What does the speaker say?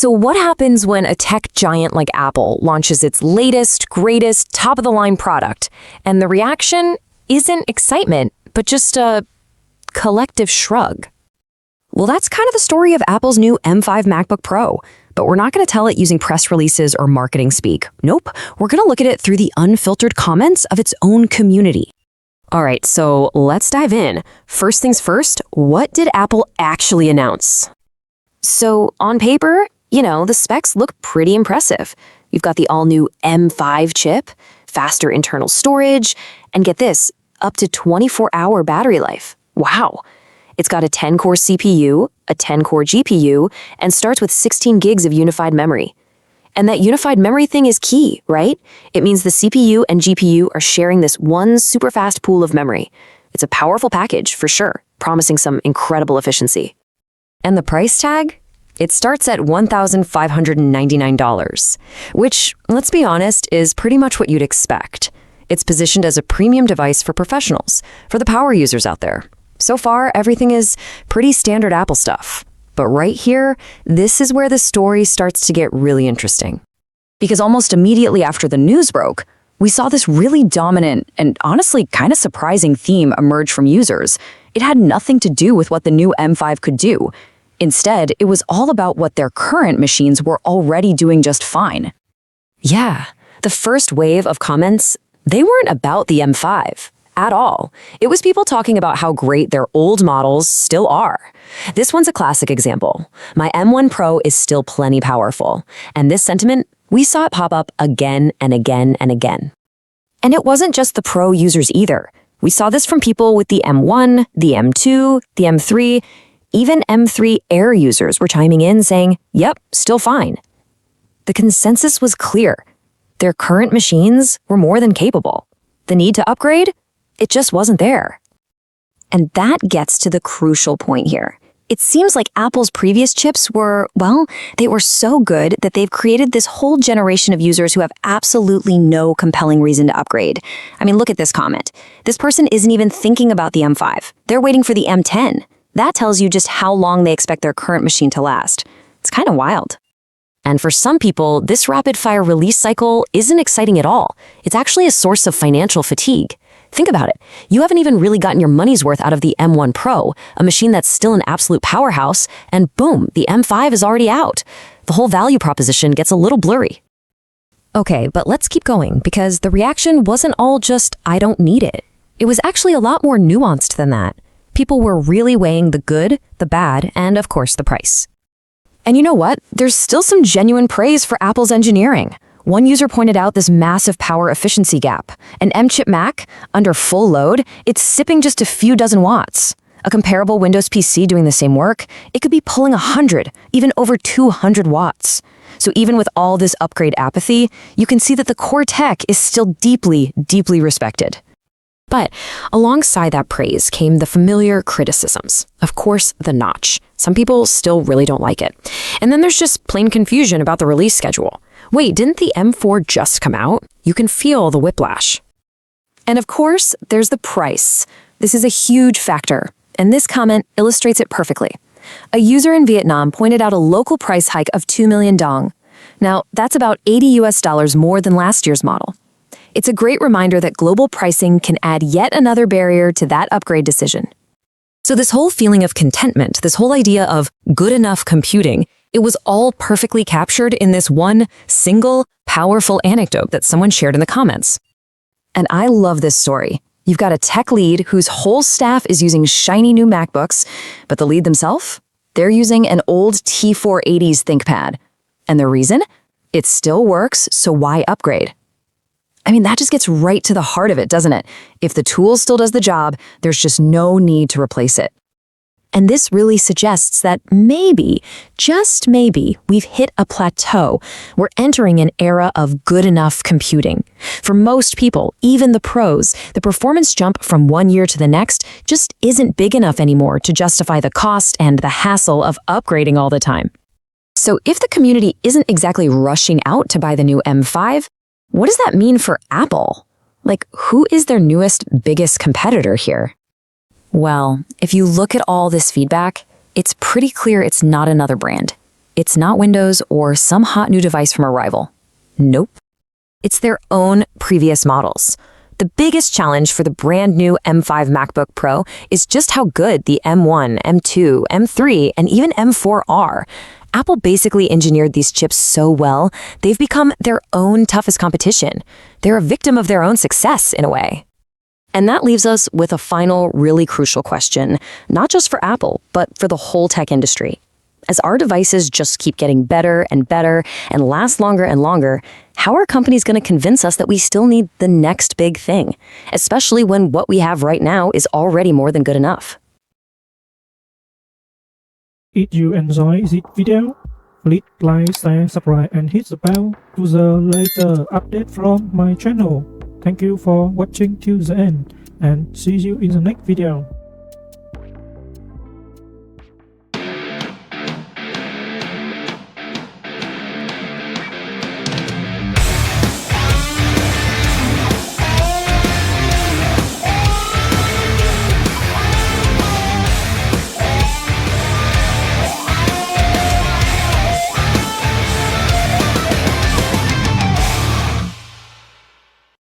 So what happens when a tech giant like Apple launches its latest, greatest, top-of-the-line product, and the reaction isn't excitement, but just a collective shrug? Well, that's kind of the story of Apple's new M5 MacBook Pro, but we're not going to tell it using press releases or marketing speak. Nope, we're going to look at it through the unfiltered comments of its own community. All right, so let's dive in. First things first, what did Apple actually announce? So on paper, the specs look pretty impressive. You've got the all-new M5 chip, faster internal storage, and get this, up to 24-hour battery life. Wow. It's got a 10-core CPU, a 10-core GPU, and starts with 16 gigs of unified memory. And that unified memory thing is key, right? It means the CPU and GPU are sharing this one super fast pool of memory. It's a powerful package, for sure, promising some incredible efficiency. And the price tag? It starts at $1,599, which, let's be honest, is pretty much what you'd expect. It's positioned as a premium device for professionals, for the power users out there. So far, everything is pretty standard Apple stuff. But right here, this is where the story starts to get really interesting. Because almost immediately after the news broke, we saw this really dominant and honestly kind of surprising theme emerge from users. It had nothing to do with what the new M5 could do. Instead, it was all about what their current machines were already doing just fine. Yeah, the first wave of comments, they weren't about the M5 at all. It was people talking about how great their old models still are. This one's a classic example. My M1 Pro is still plenty powerful, and this sentiment, we saw it pop up again and again and again. And it wasn't just the Pro users either. We saw this from people with the M1, the M2, the M3, even M3 Air users were chiming in saying, yep, still fine. The consensus was clear. Their current machines were more than capable. The need to upgrade? It just wasn't there. And that gets to the crucial point here. It seems like Apple's previous chips were, well, they were so good that they've created this whole generation of users who have absolutely no compelling reason to upgrade. I mean, look at this comment. This person isn't even thinking about the M5. They're waiting for the M10. That tells you just how long they expect their current machine to last. It's kind of wild. And for some people, this rapid-fire release cycle isn't exciting at all. It's actually a source of financial fatigue. Think about it. You haven't even really gotten your money's worth out of the M1 Pro, a machine that's still an absolute powerhouse, and boom, the M5 is already out. The whole value proposition gets a little blurry. Okay, but let's keep going, because the reaction wasn't all just, I don't need it. It was actually a lot more nuanced than that. People were really weighing the good, the bad, and of course the price. And you know what? There's still some genuine praise for Apple's engineering. One user pointed out this massive power efficiency gap. An M-chip Mac, under full load, it's sipping just a few dozen watts. A comparable Windows PC doing the same work, it could be pulling 100, even over 200 watts. So even with all this upgrade apathy, you can see that the core tech is still deeply, deeply respected. But alongside that praise came the familiar criticisms. Of course, the notch. Some people still really don't like it. And then there's just plain confusion about the release schedule. Wait, didn't the M4 just come out? You can feel the whiplash. And of course, there's the price. This is a huge factor, and this comment illustrates it perfectly. A user in Vietnam pointed out a local price hike of 2 million dong. Now, that's about $80 more than last year's model. It's a great reminder that global pricing can add yet another barrier to that upgrade decision. So this whole feeling of contentment, this whole idea of good enough computing, it was all perfectly captured in this one single, powerful anecdote that someone shared in the comments. And I love this story. You've got a tech lead whose whole staff is using shiny new MacBooks, but the lead themselves, they're using an old T480s ThinkPad. And the reason? It still works, so why upgrade? I mean, that just gets right to the heart of it, doesn't it? If the tool still does the job, there's just no need to replace it. And this really suggests that maybe, just maybe, we've hit a plateau. We're entering an era of good enough computing. For most people, even the pros, the performance jump from one year to the next just isn't big enough anymore to justify the cost and the hassle of upgrading all the time. So if the community isn't exactly rushing out to buy the new M5, what does that mean for Apple? Like, who is their newest, biggest competitor here? Well, if you look at all this feedback, it's pretty clear it's not another brand. It's not Windows or some hot new device from a rival. Nope. It's their own previous models. The biggest challenge for the brand new M5 MacBook Pro is just how good the M1, M2, M3, and even M4 are. Apple basically engineered these chips so well, they've become their own toughest competition. They're a victim of their own success, in a way. And that leaves us with a final, really crucial question, not just for Apple, but for the whole tech industry. As our devices just keep getting better and better and last longer and longer, how are companies going to convince us that we still need the next big thing, especially when what we have right now is already more than good enough? If you enjoy this video, please like, share, subscribe and hit the bell to the latest update from my channel. Thank you for watching till the end and see you in the next video.